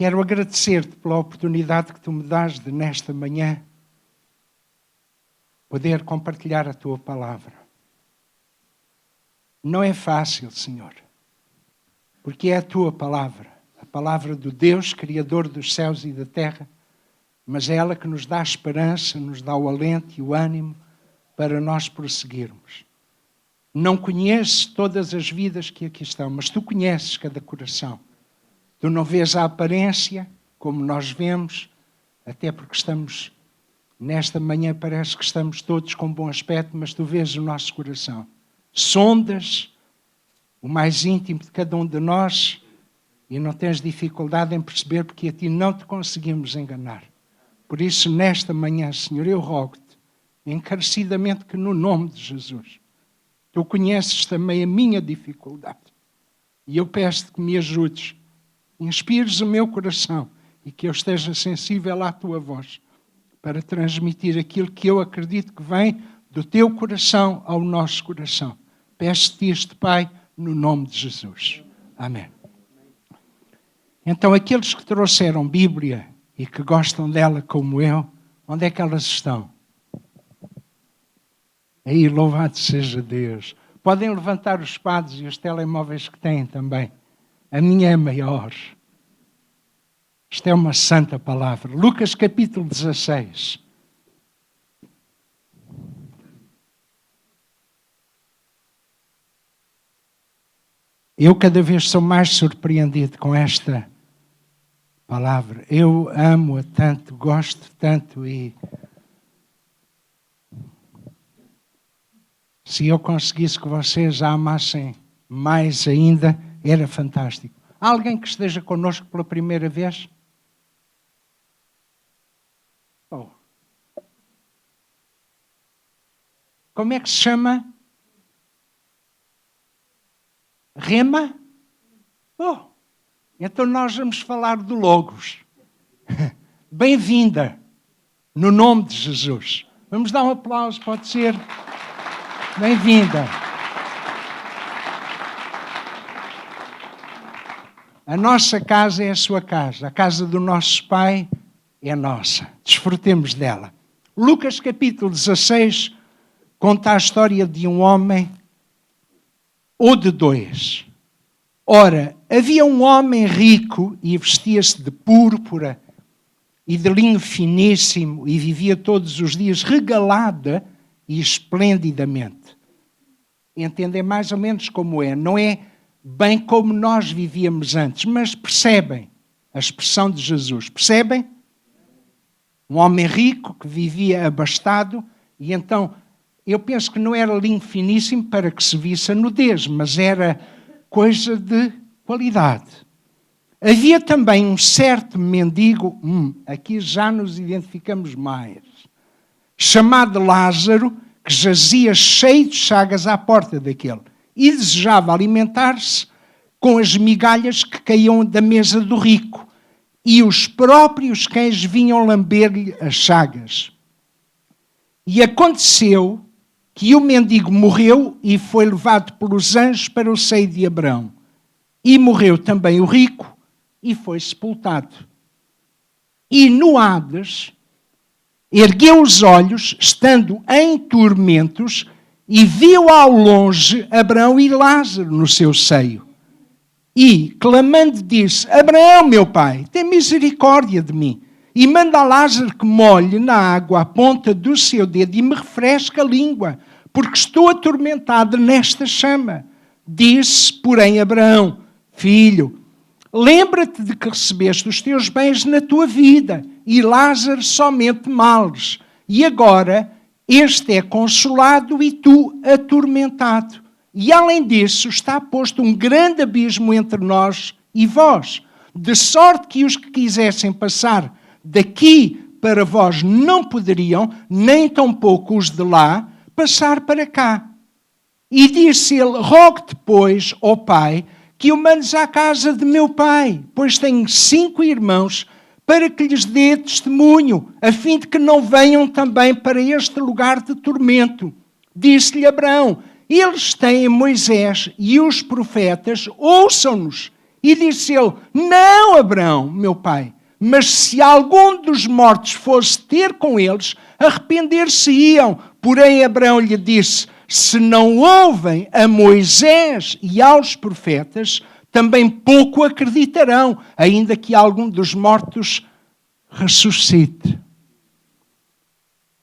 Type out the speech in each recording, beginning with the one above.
quero agradecer-te pela oportunidade que tu me dás de, nesta manhã, poder compartilhar a tua palavra. Não é fácil, Senhor, porque é a tua palavra, a palavra do Deus, Criador dos céus e da terra, mas é ela que nos dá a esperança, nos dá o alento e o ânimo para nós prosseguirmos. Não conheces todas as vidas que aqui estão, mas tu conheces cada coração. Tu não vês a aparência, como nós vemos, até porque estamos, nesta manhã parece que estamos todos com bom aspecto, mas tu vês o nosso coração. Sondas o mais íntimo de cada um de nós e não tens dificuldade em perceber porque a ti não te conseguimos enganar. Por isso, nesta manhã, Senhor, eu rogo-te, encarecidamente, que no nome de Jesus, tu conheces também a minha dificuldade. E eu peço-te que me ajudes, inspires o meu coração e que eu esteja sensível à tua voz para transmitir aquilo que eu acredito que vem do teu coração ao nosso coração. Peço-te isto, Pai, no nome de Jesus. Amém. Então, aqueles que trouxeram Bíblia e que gostam dela como eu, onde é que elas estão? Aí, louvado seja Deus. Podem levantar os espados e os telemóveis que têm também. A minha é maior. Isto é uma santa palavra. Lucas capítulo 16. Eu cada vez sou mais surpreendido com esta palavra. Eu amo-a tanto, gosto tanto e se eu conseguisse que vocês a amassem mais ainda, era fantástico. Há alguém que esteja connosco pela primeira vez? Oh. Como é que se chama? Rema? Oh, então nós vamos falar do Logos. Bem-vinda, no nome de Jesus. Vamos dar um aplauso, pode ser? Bem-vinda. A nossa casa é a sua casa. A casa do nosso Pai é nossa. Desfrutemos dela. Lucas capítulo 16 conta a história de um homem ou de dois. Ora, havia um homem rico e vestia-se de púrpura e de linho finíssimo e vivia todos os dias regalada e esplendidamente. Entendem mais ou menos como é. Não é bem como nós vivíamos antes, mas percebem a expressão de Jesus. Percebem? Um homem rico que vivia abastado e então eu penso que não era linho finíssimo para que se visse a nudez, mas era coisa de qualidade. Havia também um certo mendigo, aqui já nos identificamos mais, chamado Lázaro, que jazia cheio de chagas à porta daquele e desejava alimentar-se com as migalhas que caíam da mesa do rico, e os próprios cães vinham lamber-lhe as chagas. E aconteceu que o mendigo morreu e foi levado pelos anjos para o seio de Abraão. E morreu também o rico e foi sepultado. E no Hades ergueu os olhos, estando em tormentos, e viu ao longe Abraão e Lázaro no seu seio. E, clamando, disse: Abraão, meu pai, tem misericórdia de mim, e manda a Lázaro que molhe na água a ponta do seu dedo e me refresque a língua, porque estou atormentado nesta chama. Disse, porém, Abraão: Filho, lembra-te de que recebeste os teus bens na tua vida, e Lázaro somente males. E agora este é consolado e tu atormentado. E além disso está posto um grande abismo entre nós e vós, de sorte que os que quisessem passar daqui para vós não poderiam, nem tampouco os de lá, passar para cá. E disse ele: Rogo-te, pois, ó Pai, que o mandes à casa de meu pai, pois tenho 5 irmãos, para que lhes dê testemunho, a fim de que não venham também para este lugar de tormento. Disse-lhe Abraão: Eles têm Moisés e os profetas, ouçam-nos. E disse ele: não, Abraão, meu pai, mas se algum dos mortos fosse ter com eles, arrepender-se-iam. Porém, Abraão lhe disse: se não ouvem a Moisés e aos profetas, também pouco acreditarão, ainda que algum dos mortos ressuscite.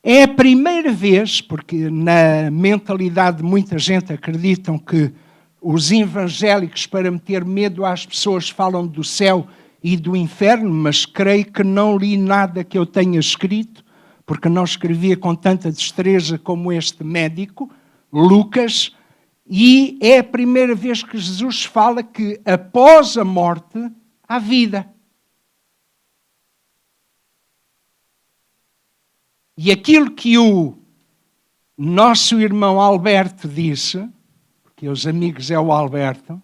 É a primeira vez, porque na mentalidade de muita gente acreditam que os evangélicos, para meter medo às pessoas, falam do céu e do inferno, mas creio que não li nada que eu tenha escrito, porque não escrevia com tanta destreza como este médico, Lucas, e é a primeira vez que Jesus fala que após a morte há vida. E aquilo que o nosso irmão Alberto disse, porque os amigos é o Alberto,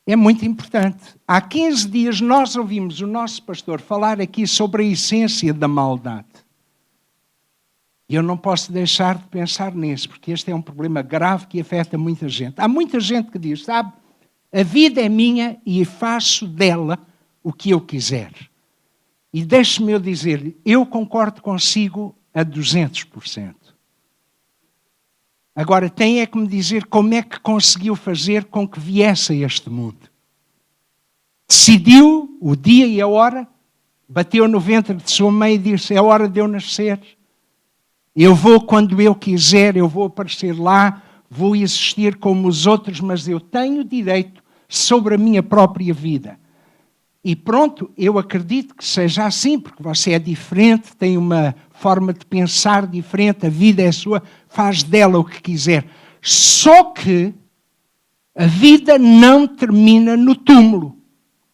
é muito importante. Há 15 dias nós ouvimos o nosso pastor falar aqui sobre a essência da maldade. E eu não posso deixar de pensar nisso, porque este é um problema grave que afeta muita gente. Há muita gente que diz, sabe, a vida é minha e faço dela o que eu quiser. E deixe-me eu dizer-lhe, eu concordo consigo a 200%. Agora, tem é que me dizer como é que conseguiu fazer com que viesse a este mundo. Decidiu o dia e a hora, bateu no ventre de sua mãe e disse, é hora de eu nascer. Eu vou quando eu quiser, eu vou aparecer lá, vou existir como os outros, mas eu tenho direito sobre a minha própria vida. E pronto, eu acredito que seja assim, porque você é diferente, tem uma forma de pensar diferente, a vida é sua, faz dela o que quiser. Só que a vida não termina no túmulo.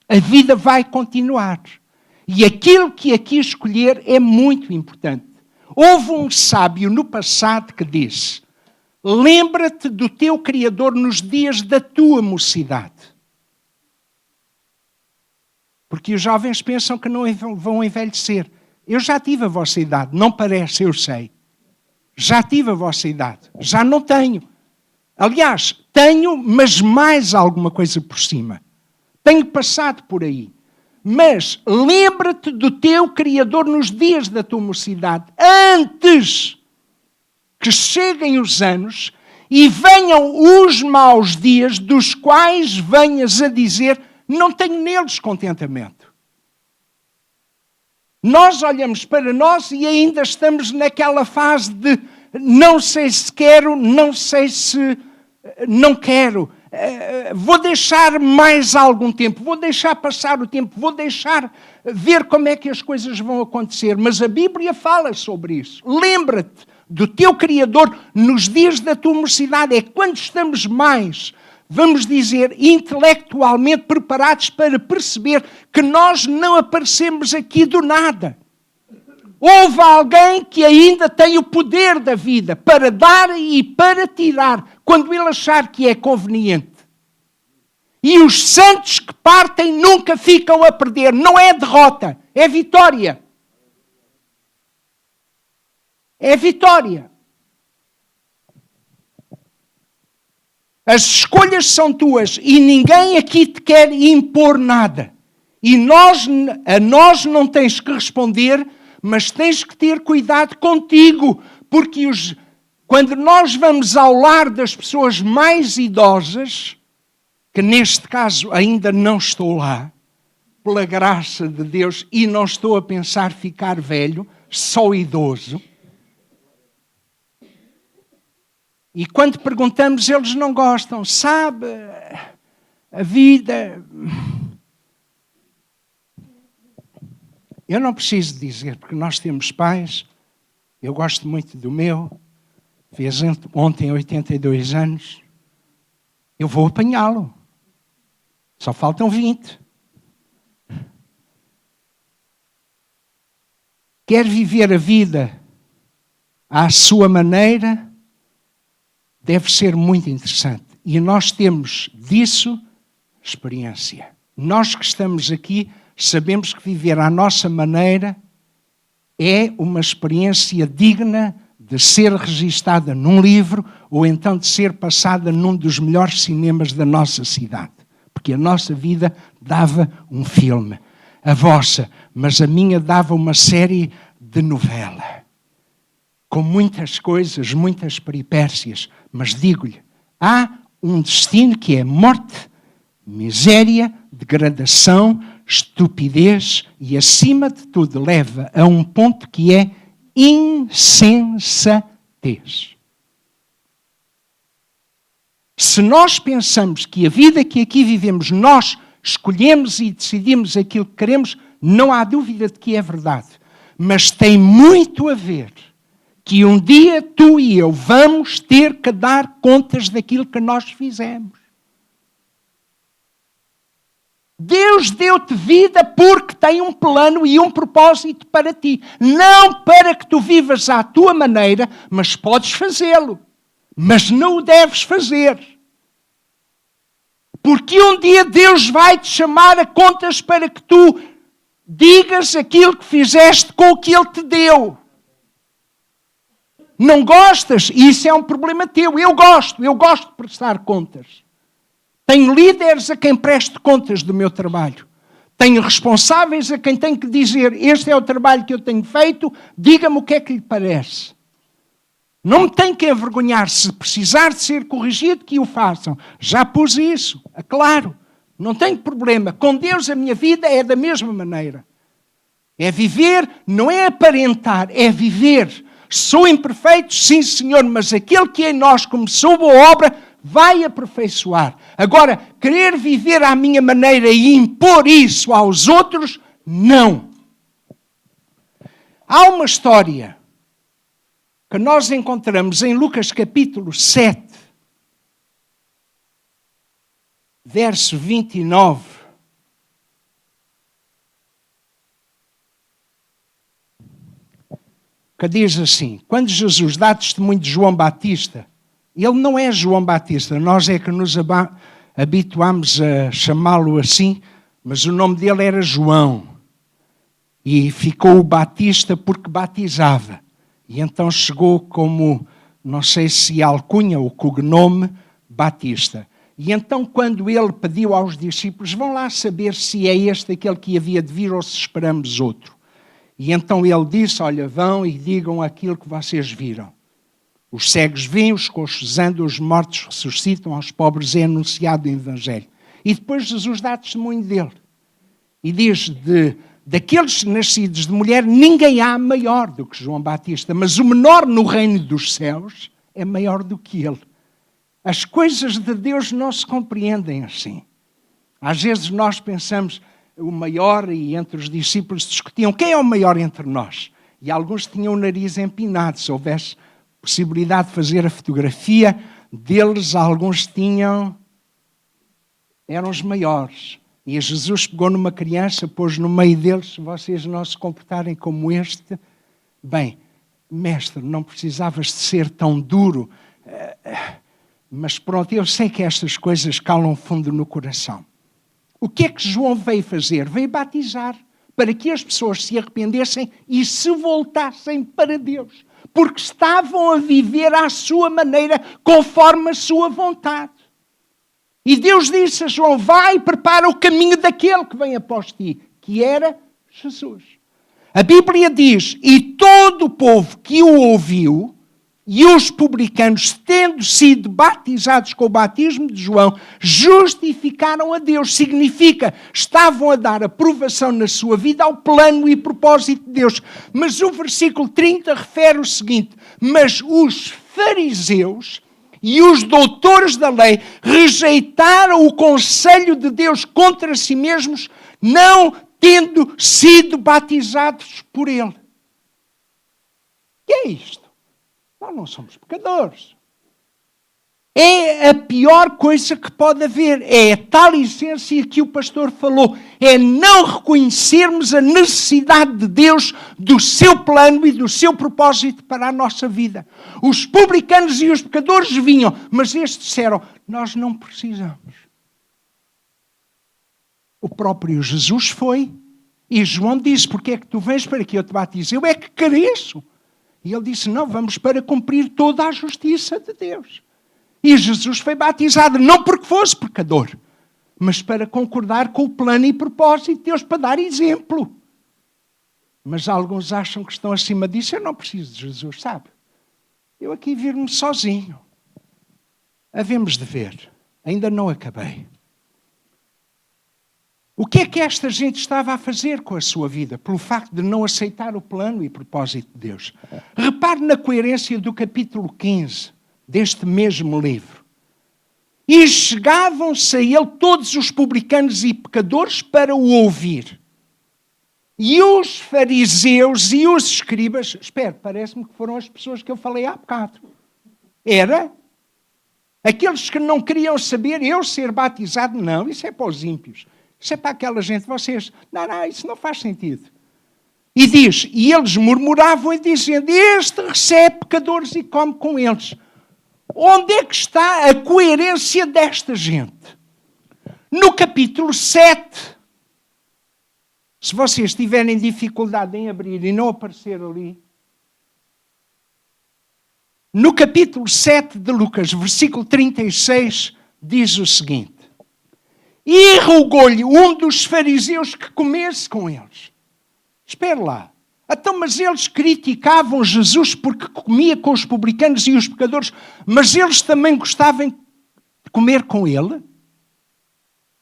A vida vai continuar. E aquilo que aqui escolher é muito importante. Houve um sábio no passado que disse, lembra-te do teu Criador nos dias da tua mocidade. Porque os jovens pensam que não vão envelhecer. Eu já tive a vossa idade, não parece, eu sei. Já tive a vossa idade, já não tenho. Aliás, tenho, mas mais alguma coisa por cima. Tenho passado por aí. Mas lembra-te do teu Criador nos dias da tua mocidade, antes que cheguem os anos e venham os maus dias, dos quais venhas a dizer, não tenho neles contentamento. Nós olhamos para nós e ainda estamos naquela fase de não sei se quero, não sei se não quero. Vou deixar mais algum tempo, vou deixar passar o tempo, vou deixar ver como é que as coisas vão acontecer. Mas a Bíblia fala sobre isso. Lembra-te do teu Criador nos dias da tua mocidade. É quando estamos mais, vamos dizer, intelectualmente preparados para perceber que nós não aparecemos aqui do nada. Houve alguém que ainda tem o poder da vida para dar e para tirar, quando ele achar que é conveniente. E os santos que partem nunca ficam a perder. Não é derrota, é vitória. É vitória. As escolhas são tuas e ninguém aqui te quer impor nada. E a nós não tens que responder, mas tens que ter cuidado contigo, porque quando nós vamos ao lar das pessoas mais idosas, que neste caso ainda não estou lá, pela graça de Deus, e não estou a pensar ficar velho, só idoso. E quando perguntamos, eles não gostam. Sabe, a vida... Eu não preciso dizer, porque nós temos pais, eu gosto muito do meu, fez ontem 82 anos, eu vou apanhá-lo. Só faltam 20. Quer viver a vida à sua maneira, deve ser muito interessante. E nós temos disso experiência. Nós que estamos aqui sabemos que viver à nossa maneira é uma experiência digna de ser registada num livro ou então de ser passada num dos melhores cinemas da nossa cidade. Porque a nossa vida dava um filme. A vossa, mas a minha dava uma série de novela. Com muitas coisas, muitas peripécias. Mas digo-lhe, há um destino que é morte, miséria, degradação, estupidez e, acima de tudo, leva a um ponto que é insensatez. Se nós pensamos que a vida que aqui vivemos, nós escolhemos e decidimos aquilo que queremos, não há dúvida de que é verdade. Mas tem muito a ver que um dia tu e eu vamos ter que dar contas daquilo que nós fizemos. Deus deu-te vida porque tem um plano e um propósito para ti. Não para que tu vivas à tua maneira, mas podes fazê-lo. Mas não o deves fazer. Porque um dia Deus vai te chamar a contas para que tu digas aquilo que fizeste com o que Ele te deu. Não gostas? Isso é um problema teu. Eu gosto de prestar contas. Tenho líderes a quem presto contas do meu trabalho. Tenho responsáveis a quem tenho que dizer, este é o trabalho que eu tenho feito, diga-me o que é que lhe parece. Não me tenho que envergonhar, se precisar de ser corrigido, que o façam. Já pus isso, é claro. Não tenho problema. Com Deus a minha vida é da mesma maneira. É viver, não é aparentar, é viver. Sou imperfeito, sim senhor, mas aquele que em nós começou boa obra vai aperfeiçoar. Agora, querer viver à minha maneira e impor isso aos outros, não. Há uma história que nós encontramos em Lucas capítulo 7, verso 29. Que diz assim, quando Jesus dá testemunho de João Batista, ele não é João Batista, nós é que nos habituamos a chamá-lo assim, mas o nome dele era João. E ficou o Batista porque batizava. E então chegou como, não sei se alcunha ou cognome, Batista. E então quando ele pediu aos discípulos, vão lá saber se é este aquele que havia de vir ou se esperamos outro. E então ele disse, olha, vão e digam aquilo que vocês viram. Os cegos vêm, os coxos andam, os mortos ressuscitam, aos pobres é anunciado o Evangelho. E depois Jesus dá testemunho dele. E diz, daqueles nascidos de mulher, ninguém há maior do que João Batista, mas o menor no reino dos céus é maior do que ele. As coisas de Deus não se compreendem assim. Às vezes nós pensamos, o maior, e entre os discípulos discutiam, quem é o maior entre nós? E alguns tinham o nariz empinado, se houvesse possibilidade de fazer a fotografia deles, alguns eram os maiores. E Jesus pegou numa criança, pôs no meio deles, se vocês não se comportarem como este, bem, mestre, não precisavas de ser tão duro, mas pronto, eu sei que estas coisas calam fundo no coração. O que é que João veio fazer? Veio batizar, para que as pessoas se arrependessem e se voltassem para Deus. Porque estavam a viver à sua maneira, conforme a sua vontade. E Deus disse a João, vai e prepara o caminho daquele que vem após ti, que era Jesus. A Bíblia diz, e todo o povo que o ouviu, e os publicanos, tendo sido batizados com o batismo de João, justificaram a Deus. Significa, estavam a dar aprovação na sua vida ao plano e propósito de Deus. Mas o versículo 30 refere o seguinte, mas os fariseus e os doutores da lei rejeitaram o conselho de Deus contra si mesmos, não tendo sido batizados por ele. O que é isto? Nós não somos pecadores. É a pior coisa que pode haver. É a tal essência que o pastor falou. É não reconhecermos a necessidade de Deus, do seu plano e do seu propósito para a nossa vida. Os publicanos e os pecadores vinham, mas estes disseram, nós não precisamos. O próprio Jesus foi. E João disse, porque é que tu vens para que eu te batize? Eu é que careço. E ele disse, não, vamos para cumprir toda a justiça de Deus. E Jesus foi batizado, não porque fosse pecador, mas para concordar com o plano e propósito de Deus, para dar exemplo. Mas alguns acham que estão acima disso. Eu não preciso de Jesus, sabe? Eu aqui vir-me sozinho. Havemos de ver. Ainda não acabei. O que é que esta gente estava a fazer com a sua vida? Pelo facto de não aceitar o plano e propósito de Deus. Repare na coerência do capítulo 15 deste mesmo livro. E chegavam-se a ele todos os publicanos e pecadores para o ouvir. E os fariseus e os escribas... Espera, parece-me que foram as pessoas que eu falei há bocado. Era? Aqueles que não queriam saber, eu ser batizado, não, isso é para os ímpios. Isso é para aquela gente, vocês... Não, isso não faz sentido. E diz, e eles murmuravam e dizendo, este recebe pecadores e come com eles. Onde é que está a coerência desta gente? No capítulo 7, se vocês tiverem dificuldade em abrir e não aparecer ali, no capítulo 7 de Lucas, versículo 36, diz o seguinte: e rogou-lhe um dos fariseus que comesse com eles. Espera lá. Então, mas eles criticavam Jesus porque comia com os publicanos e os pecadores, mas eles também gostavam de comer com ele?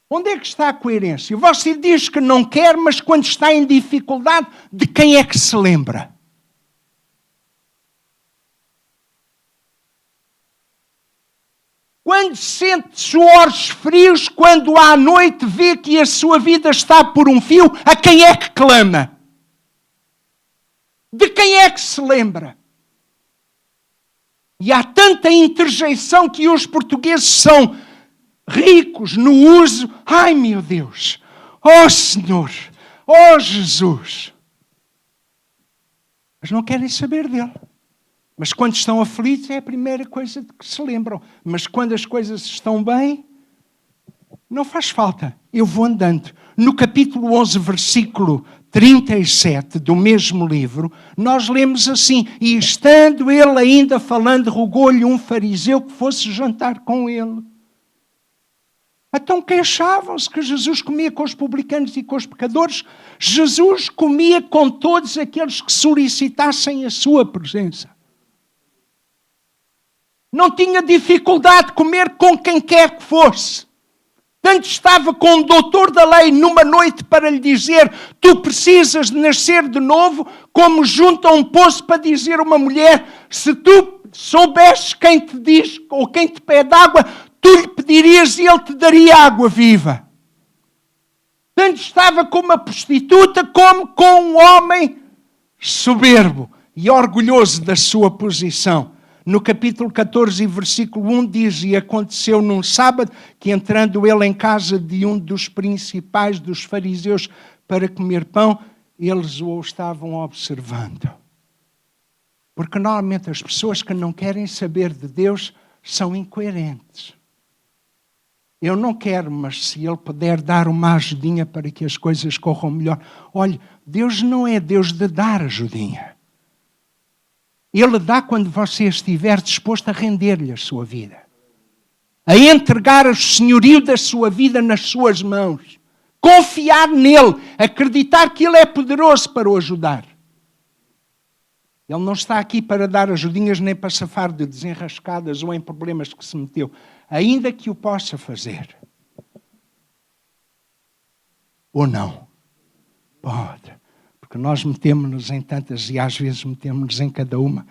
Onde é que está a coerência? Você diz que não quer, mas quando está em dificuldade, de quem é que se lembra? Quando sente suores frios, quando à noite vê que a sua vida está por um fio, a quem é que clama? De quem é que se lembra? E há tanta interjeição que os portugueses são ricos no uso. Ai, meu Deus! Oh, Senhor! Oh, Jesus! Mas não querem saber dele. Mas quando estão aflitos é a primeira coisa de que se lembram. Mas quando as coisas estão bem, não faz falta. Eu vou andando. No capítulo 11, versículo 37 do mesmo livro, nós lemos assim: e estando ele ainda falando, rogou-lhe um fariseu que fosse jantar com ele. Então queixavam-se que Jesus comia com os publicanos e com os pecadores. Jesus comia com todos aqueles que solicitassem a sua presença. Não tinha dificuldade de comer com quem quer que fosse. Tanto estava com o doutor da lei numa noite para lhe dizer: tu precisas de nascer de novo, como junto a um poço para dizer a uma mulher: se tu soubesses quem te diz ou quem te pede água, tu lhe pedirias e ele te daria água viva. Tanto estava com uma prostituta como com um homem soberbo e orgulhoso da sua posição. No capítulo 14, versículo 1, diz: e aconteceu num sábado que, entrando ele em casa de um dos principais dos fariseus para comer pão, eles o estavam observando. Porque normalmente as pessoas que não querem saber de Deus são incoerentes. Eu não quero, mas se ele puder dar uma ajudinha para que as coisas corram melhor. Olhe, Deus não é Deus de dar ajudinha. Ele dá quando você estiver disposto a render-lhe a sua vida. A entregar o senhorio da sua vida nas suas mãos. Confiar nele. Acreditar que ele é poderoso para o ajudar. Ele não está aqui para dar ajudinhas nem para safar de desenrascadas ou em problemas que se meteu. Ainda que o possa fazer. Ou não. Pode. Porque nós metemos-nos em tantas e às vezes metemos-nos em cada uma.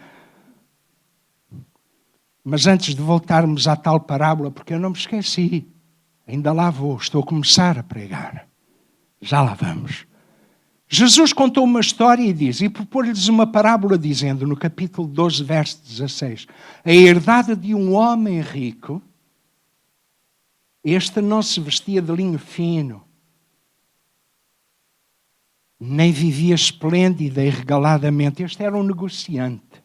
Mas antes de voltarmos à tal parábola, porque eu não me esqueci, ainda lá vou, estou a começar a pregar. Já lá vamos. Jesus contou uma história e diz, e propôs-lhes uma parábola dizendo, no capítulo 12, verso 16, a herdade de um homem rico, este não se vestia de linho fino, nem vivia esplêndida e regaladamente. Este era um negociante.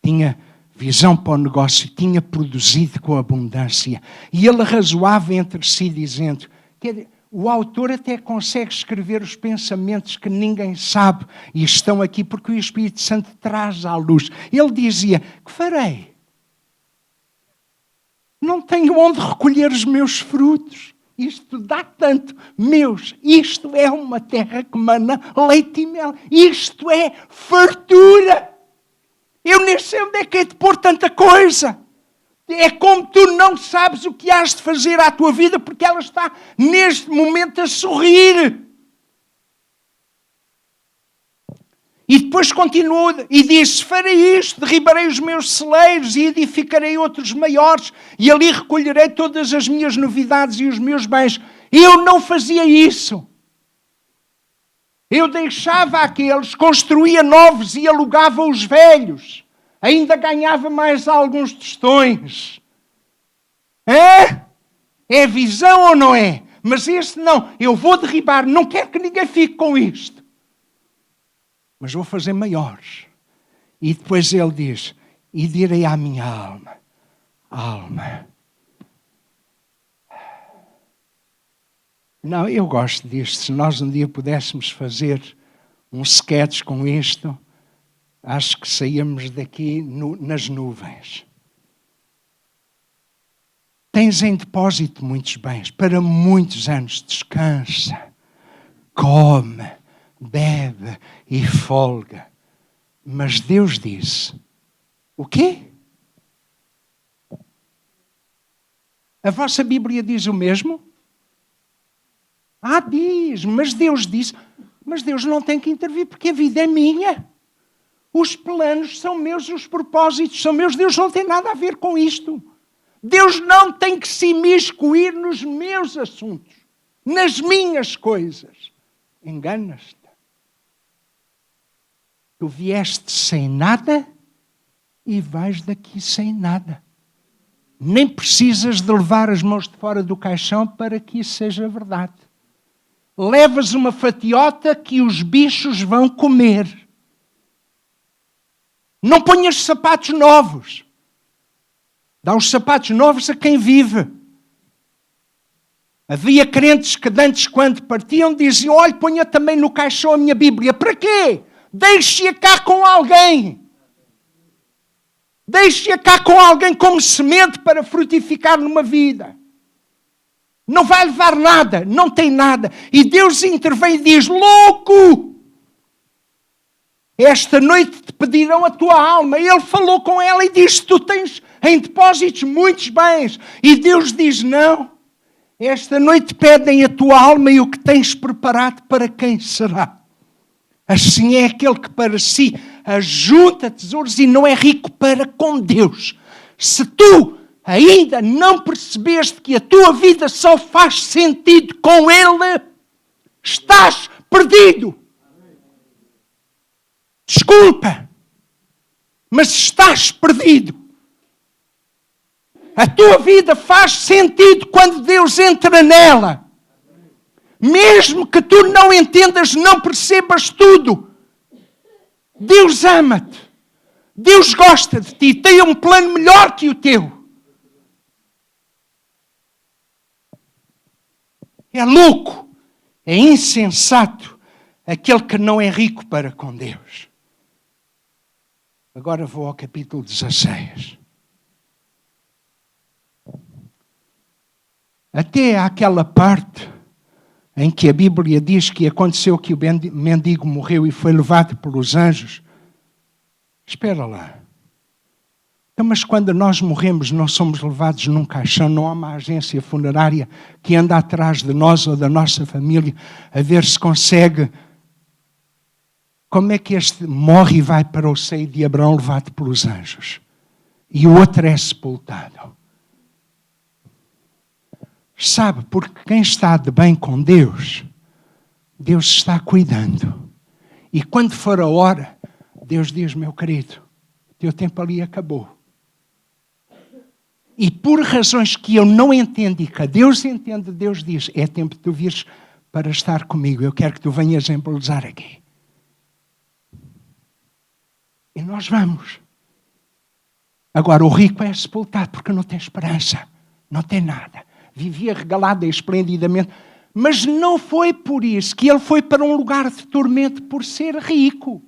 Tinha visão para o negócio, tinha produzido com abundância. E ele razoava entre si, dizendo, o autor até consegue escrever os pensamentos que ninguém sabe e estão aqui porque o Espírito Santo traz à luz. Ele dizia, que farei? Não tenho onde recolher os meus frutos. isto dá tanto. Meus, isto é uma terra que mana leite e mel. Isto é fartura. Eu nem sei onde é que é de pôr tanta coisa. É como tu não sabes o que has de fazer à tua vida, porque ela está neste momento a sorrir. E depois continuou e disse: farei isto, derribarei os meus celeiros e edificarei outros maiores, e ali recolherei todas as minhas novidades e os meus bens. Eu não fazia isso. Eu deixava aqueles, construía novos e alugava os velhos. Ainda ganhava mais alguns tostões. É visão ou não é? Mas este não. Eu vou derribar. Não quero que ninguém fique com isto. Mas vou fazer maiores. E depois ele diz: e direi à minha alma: alma. Não, eu gosto disto. Se nós um dia pudéssemos fazer um sketch com isto, acho que saíamos daqui nas nuvens. Tens em depósito muitos bens, para muitos anos. Descansa, come, bebe e folga. Mas Deus disse: o quê? A vossa Bíblia diz o mesmo? Diz, mas Deus disse. Mas Deus não tem que intervir, porque a vida é minha. Os planos são meus, os propósitos são meus. Deus não tem nada a ver com isto. Deus não tem que se imiscuir nos meus assuntos, nas minhas coisas. Enganas-te. Tu vieste sem nada e vais daqui sem nada. Nem precisas de levar as mãos de fora do caixão para que isso seja verdade. Levas uma fatiota que os bichos vão comer. Não ponhas sapatos novos. Dá os sapatos novos a quem vive. Havia crentes que antes, quando partiam, diziam: olha, ponha também no caixão a minha Bíblia. Para quê? Deixe-a cá com alguém. Deixe-a cá com alguém como semente para frutificar numa vida. Não vai levar nada, não tem nada. E Deus intervém e diz: louco! Esta noite te pedirão a tua alma. Ele falou com ela e disse: tu tens em depósitos muitos bens. E Deus diz: não. Esta noite pedem a tua alma e o que tens preparado para quem será. Assim é aquele que para si ajunta tesouros e não é rico para com Deus. Se tu ainda não percebeste que a tua vida só faz sentido com Ele, estás perdido. Desculpa, mas estás perdido. A tua vida faz sentido quando Deus entra nela. Mesmo que tu não entendas, não percebas tudo. Deus ama-te. Deus gosta de ti. Tem um plano melhor que o teu. É louco, é insensato aquele que não é rico para com Deus. Agora vou ao capítulo 16. Até àquela parte em que a Bíblia diz que aconteceu que o mendigo morreu e foi levado pelos anjos. Espera lá. Então, mas quando nós morremos não somos levados num caixão, não há uma agência funerária que anda atrás de nós ou da nossa família a ver se consegue. Como é que este morre e vai para o seio de Abraão levado pelos anjos? E o outro é sepultado. Sabe, porque quem está de bem com Deus, Deus está cuidando. E quando for a hora, Deus diz: meu querido, o teu tempo ali acabou. E por razões que eu não entendo e que Deus entende, Deus diz: é tempo de tu vires para estar comigo. Eu quero que tu venhas embolsar aqui. E nós vamos. Agora, o rico é sepultado porque não tem esperança. Não tem nada. Vivia regalado esplendidamente. Mas não foi por isso que ele foi para um lugar de tormento por ser rico.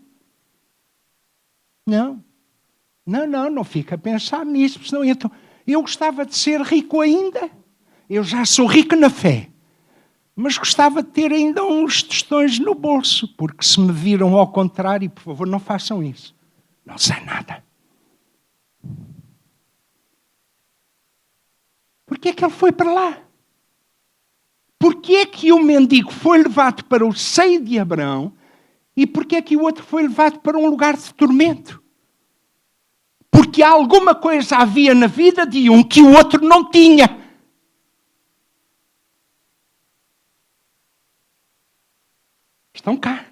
Não. Não fica a pensar nisso. Senão, então, eu gostava de ser rico ainda. Eu já sou rico na fé, mas gostava de ter ainda uns tostões no bolso, porque se me viram ao contrário, por favor, não façam isso. Não sei nada. Porquê é que ele foi para lá? Porquê é que o mendigo foi levado para o seio de Abraão e porquê é que o outro foi levado para um lugar de tormento? Porque alguma coisa havia na vida de um que o outro não tinha. Estão cá.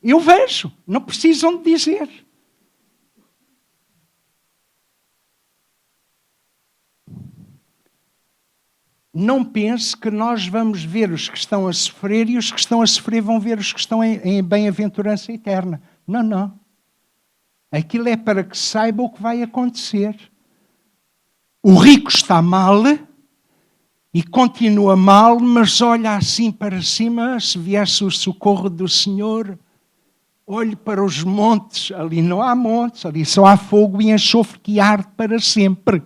Eu vejo, não precisam de dizer. Não pense que nós vamos ver os que estão a sofrer e os que estão a sofrer vão ver os que estão em bem-aventurança eterna. Não, não. Aquilo é para que saiba o que vai acontecer. O rico está mal e continua mal, mas olha assim para cima, se viesse o socorro do Senhor, olhe para os montes, ali não há montes, ali só há fogo e enxofre que arde para sempre.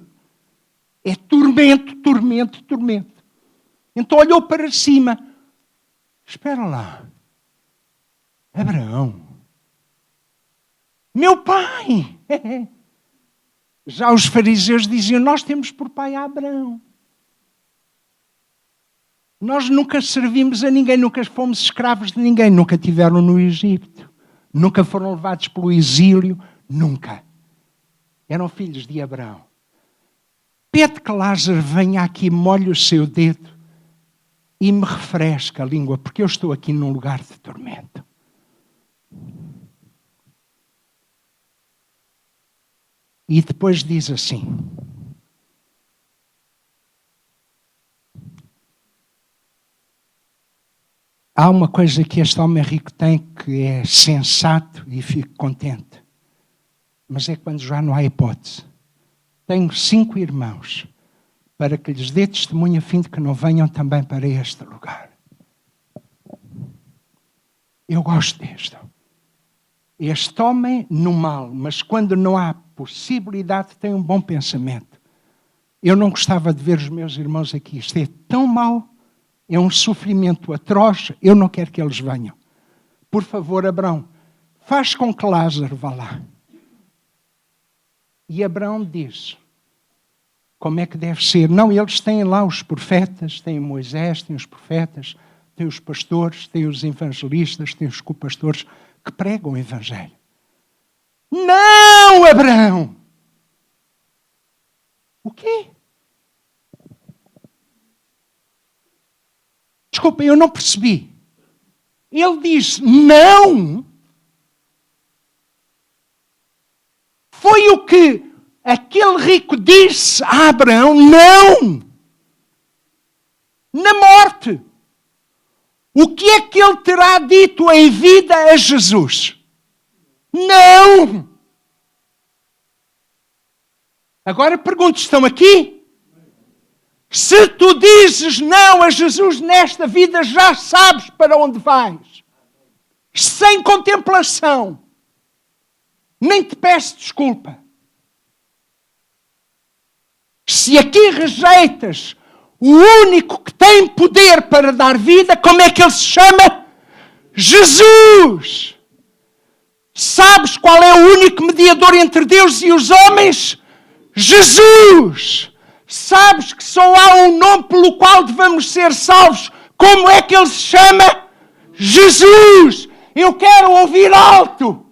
É tormento, tormento, tormento. Então olhou para cima. Espera lá. Abraão. Meu pai. Já os fariseus diziam, nós temos por pai a Abraão. Nós nunca servimos a ninguém, nunca fomos escravos de ninguém, nunca tiveram no Egito, nunca foram levados pelo exílio, nunca. Eram filhos de Abraão. Pede que Lázaro venha aqui, molhe o seu dedo e me refresque a língua, porque eu estou aqui num lugar de tormento. E depois diz assim: há uma coisa que este homem rico tem que é sensato e fico contente. Mas é quando já não há hipótese. Tenho 5 irmãos para que lhes dê testemunho a fim de que não venham também para este lugar. Eu gosto disto. Este homem no mal, mas quando não há possibilidade tem um bom pensamento. Eu não gostava de ver os meus irmãos aqui. Isto é tão mau, é um sofrimento atroz, eu não quero que eles venham. Por favor, Abraão, faz com que Lázaro vá lá. E Abraão diz, como é que deve ser? Não, eles têm lá os profetas, têm Moisés, têm os profetas, têm os pastores, têm os evangelistas, têm os copastores que pregam o evangelho. Não, Abraão! O quê? Desculpa, eu não percebi. Ele diz não. Foi o que aquele rico disse a Abraão, não. Na morte. O que é que ele terá dito em vida a Jesus? Não. Agora pergunto, estão aqui? Se tu dizes não a Jesus nesta vida, já sabes para onde vais. Sem contemplação. Nem te peço desculpa. Se aqui rejeitas o único que tem poder para dar vida, como é que ele se chama? Jesus! Sabes qual é o único mediador entre Deus e os homens? Jesus! Sabes que só há um nome pelo qual devemos ser salvos. Como é que ele se chama? Jesus! Eu quero ouvir alto!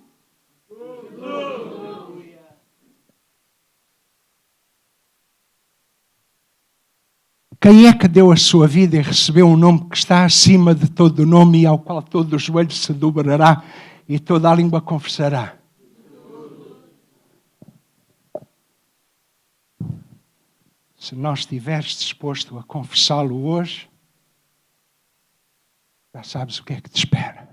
Quem é que deu a sua vida e recebeu um nome que está acima de todo nome e ao qual todo o joelho se dobrará e toda a língua confessará? Se não estiveres disposto a confessá-lo hoje, já sabes o que é que te espera.